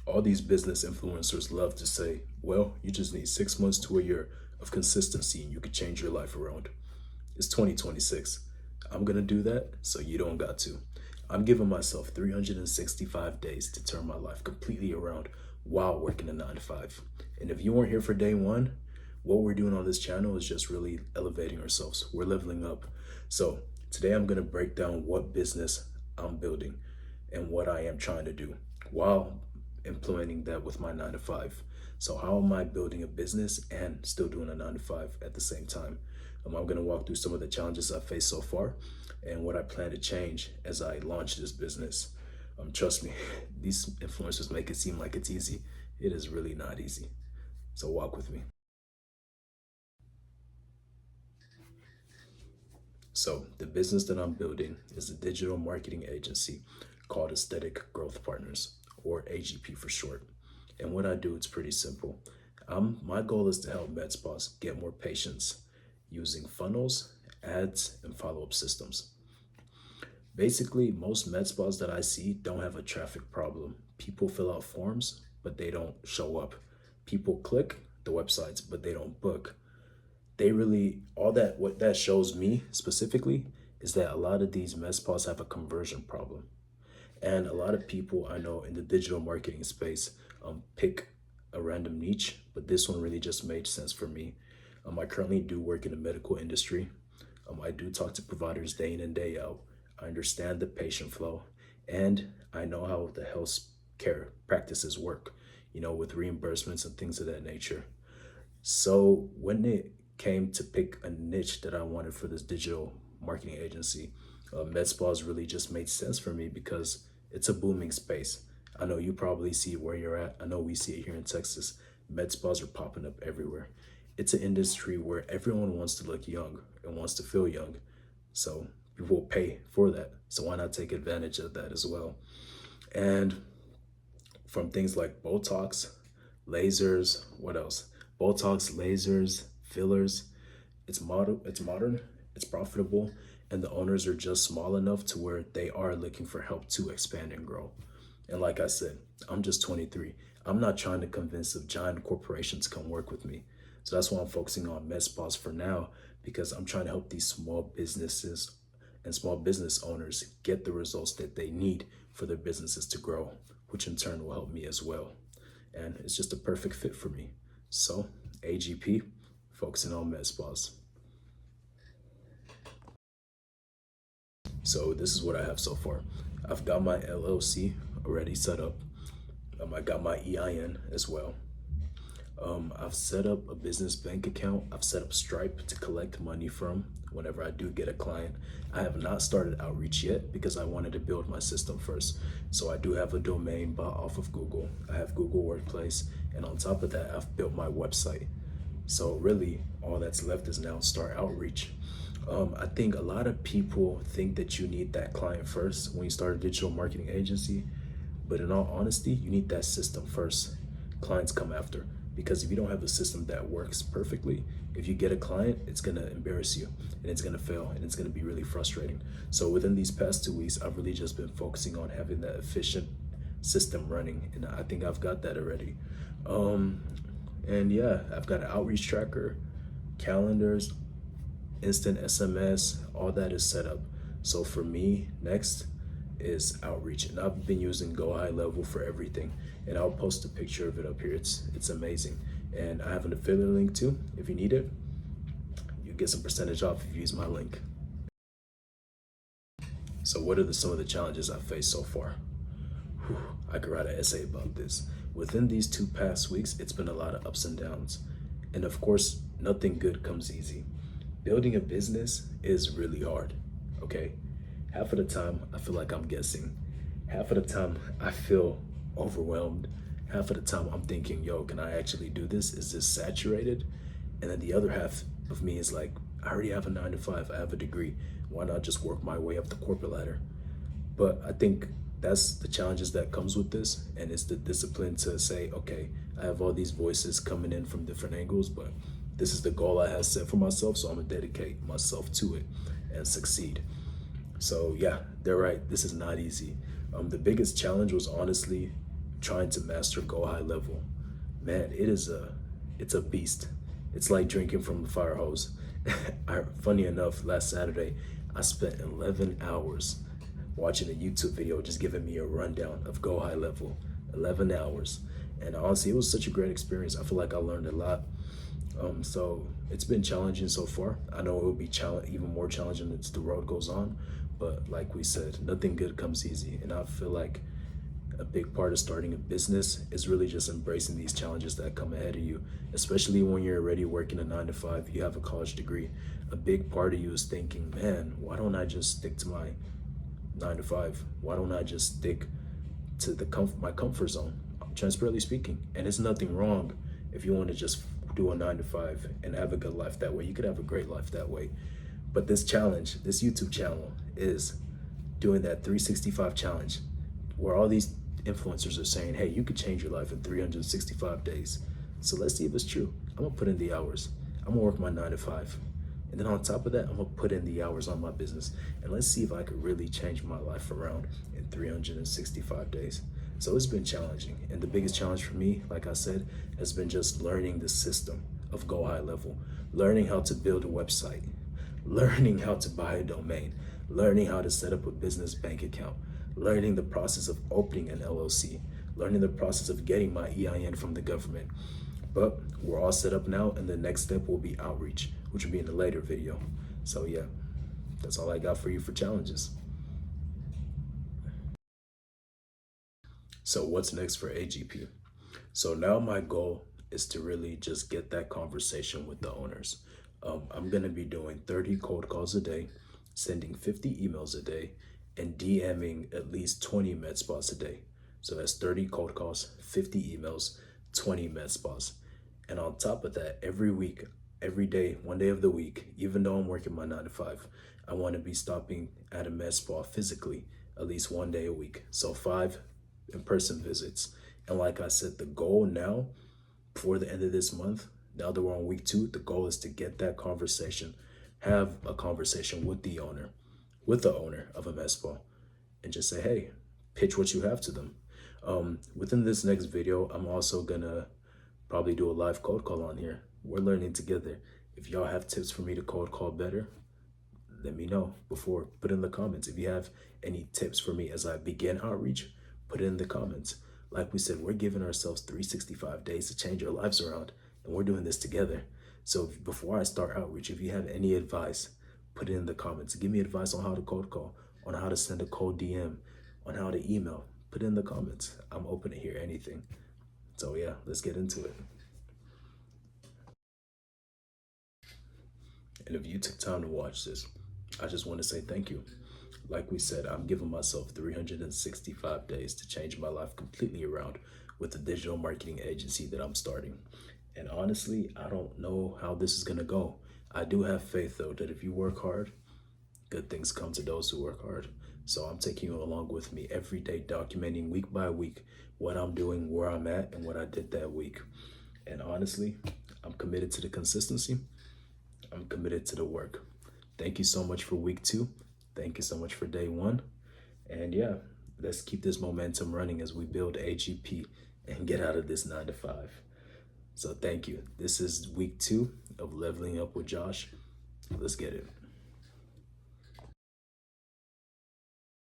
All these business influencers love to say, well, you just need 6 months to a year of consistency and you could change your life around. It's 2026. I'm gonna do that so you don't got to. I'm giving myself 365 days to turn my life completely around while working a 9 to 5. And if you weren't here for day one, what we're doing on this channel is just really elevating ourselves. We're leveling up. So today I'm gonna break down what business I'm building and what I am trying to do while implementing that with my 9 to 5. So how am I building a business and still doing a 9 to 5 at the same time? I'm going to walk through some of the challenges I've faced so far and what I plan to change as I launch this business. Trust me, these influencers make it seem like it's easy. It is really not easy. So walk with me. So the business that I'm building is a digital marketing agency called Aesthetic Growth Partners, or AGP for short. And what I do, it's pretty simple. My goal is to help med spas get more patients using funnels, ads, and follow-up systems. Basically, most med spas that I see don't have a traffic problem. People fill out forms, but they don't show up. People click the websites, but they don't book. They really, all that, what that shows me specifically is that a lot of these med spas have a conversion problem. And a lot of people I know in the digital marketing space pick a random niche, but this one really just made sense for me. I currently do work in the medical industry. I do talk to providers day in and day out. I understand the patient flow, and I know how the health care practices work, with reimbursements and things of that nature. So when it came to pick a niche that I wanted for this digital marketing agency, med spas really just made sense for me because it's a booming space. I know you probably see it where you're at. I know we see it here in Texas. Med spas are popping up everywhere. It's an industry where everyone wants to look young and wants to feel young. So people will pay for that. So why not take advantage of that as well? And from things like Botox, lasers, what else? Botox, lasers, fillers. It's modern, it's profitable, and the owners are just small enough to where they are looking for help to expand and grow. And like I said, I'm just 23. I'm not trying to convince the giant corporations to come work with me. So that's why I'm focusing on med spas for now, because I'm trying to help these small businesses and small business owners get the results that they need for their businesses to grow, which in turn will help me as well. And it's just a perfect fit for me. So AGP, focusing on med spas. So this is what I have so far. I've got my LLC already set up. I got my EIN as well. I've set up a business bank account. I've set up Stripe to collect money from whenever I do get a client. I have not started outreach yet because I wanted to build my system first. So I do have a domain bought off of Google. I have Google Workplace, and on top of that, I've built my website. So really, all that's left is now start outreach. I think a lot of people think that you need that client first when you start a digital marketing agency, but in all honesty, you need that system first. Clients come after, because if you don't have a system that works perfectly, if you get a client, it's gonna embarrass you and it's gonna fail and it's gonna be really frustrating. So within these past 2 weeks, I've really just been focusing on having that efficient system running, and I think I've got that already. And yeah, I've got an outreach tracker, calendars, instant SMS, all that is set up. So for me, next is outreach, and I've been using Go High Level for everything, and I'll post a picture of it up here. It's amazing, and I have an affiliate link too. If you need it, you get some percentage off if you use my link. So what are some of the challenges I've faced so far? Whew, I could write an essay about this. Within these 2 past weeks, it's been a lot of ups and downs, and of course, nothing good comes easy. Building a business is really hard, okay? Half of the time, I feel like I'm guessing. Half of the time, I feel overwhelmed. Half of the time, I'm thinking, yo, can I actually do this? Is this saturated? And then the other half of me is like, I already have a 9 to 5, I have a degree. Why not just work my way up the corporate ladder? But I think that's the challenges that comes with this, and it's the discipline to say, okay, I have all these voices coming in from different angles, but this is the goal I have set for myself, so I'm gonna dedicate myself to it and succeed. So yeah, they're right, this is not easy. The biggest challenge was honestly trying to master Go High Level. Man, it's a beast. It's like drinking from the fire hose. Funny enough, last Saturday, I spent 11 hours watching a YouTube video just giving me a rundown of Go High Level. 11 hours. And honestly, it was such a great experience. I feel like I learned a lot. So it's been challenging so far. I know it will be even more challenging as the road goes on. But like we said, nothing good comes easy. And I feel like a big part of starting a business is really just embracing these challenges that come ahead of you, especially when you're already working a 9 to 5, you have a college degree. A big part of you is thinking, man, why don't I just stick to my 9 to 5? Why don't I just stick to my comfort zone, transparently speaking? And it's nothing wrong if you want to just do a 9 to 5 and have a good life that way. You could have a great life that way. But this challenge, this YouTube channel, is doing that 365 challenge where all these influencers are saying, hey, you could change your life in 365 days. So let's see if it's true. I'm gonna put in the hours. I'm gonna work my 9 to 5. And then on top of that, I'm gonna put in the hours on my business. And let's see if I could really change my life around in 365 days. So it's been challenging. And the biggest challenge for me, like I said, has been just learning the system of Go High Level, learning how to build a website, learning how to buy a domain, learning how to set up a business bank account, learning the process of opening an LLC, learning the process of getting my EIN from the government. But we're all set up now, and the next step will be outreach, which will be in a later video. So yeah, that's all I got for you for challenges. So what's next for AGP? So now my goal is to really just get that conversation with the owners. I'm gonna be doing 30 cold calls a day, sending 50 emails a day, and DMing at least 20 med spas a day. So that's 30 cold calls, 50 emails, 20 med spas. And on top of that, every week, every day, one day of the week, even though I'm working my 9 to 5, I want to be stopping at a med spa physically at least one day a week. So 5 in-person visits. And like I said, the goal now, before the end of this month, now that we're on week 2, the goal is to get that conversation, have a conversation with the owner of a med spa, and just say, hey, pitch what you have to them. Within this next video, I'm also gonna probably do a live cold call on here. We're learning together. If y'all have tips for me to cold call better, let me know before. Put in the comments. If you have any tips for me as I begin outreach, put it in the comments. Like we said, we're giving ourselves 365 days to change our lives around, and we're doing this together. So before I start outreach, if you have any advice, put it in the comments. Give me advice on how to cold call, on how to send a cold DM, on how to email. Put it in the comments. I'm open to hear anything. So yeah, let's get into it. And if you took time to watch this, I just want to say thank you. Like we said, I'm giving myself 365 days to change my life completely around with the digital marketing agency that I'm starting. And honestly, I don't know how this is going to go. I do have faith, though, that if you work hard, good things come to those who work hard. So I'm taking you along with me every day, documenting week by week what I'm doing, where I'm at, and what I did that week. And honestly, I'm committed to the consistency. I'm committed to the work. Thank you so much for week 2. Thank you so much for day 1. And yeah, let's keep this momentum running as we build AGP and get out of this 9 to 5. So thank you. This is week 2 of Leveling Up with Josh. Let's get it.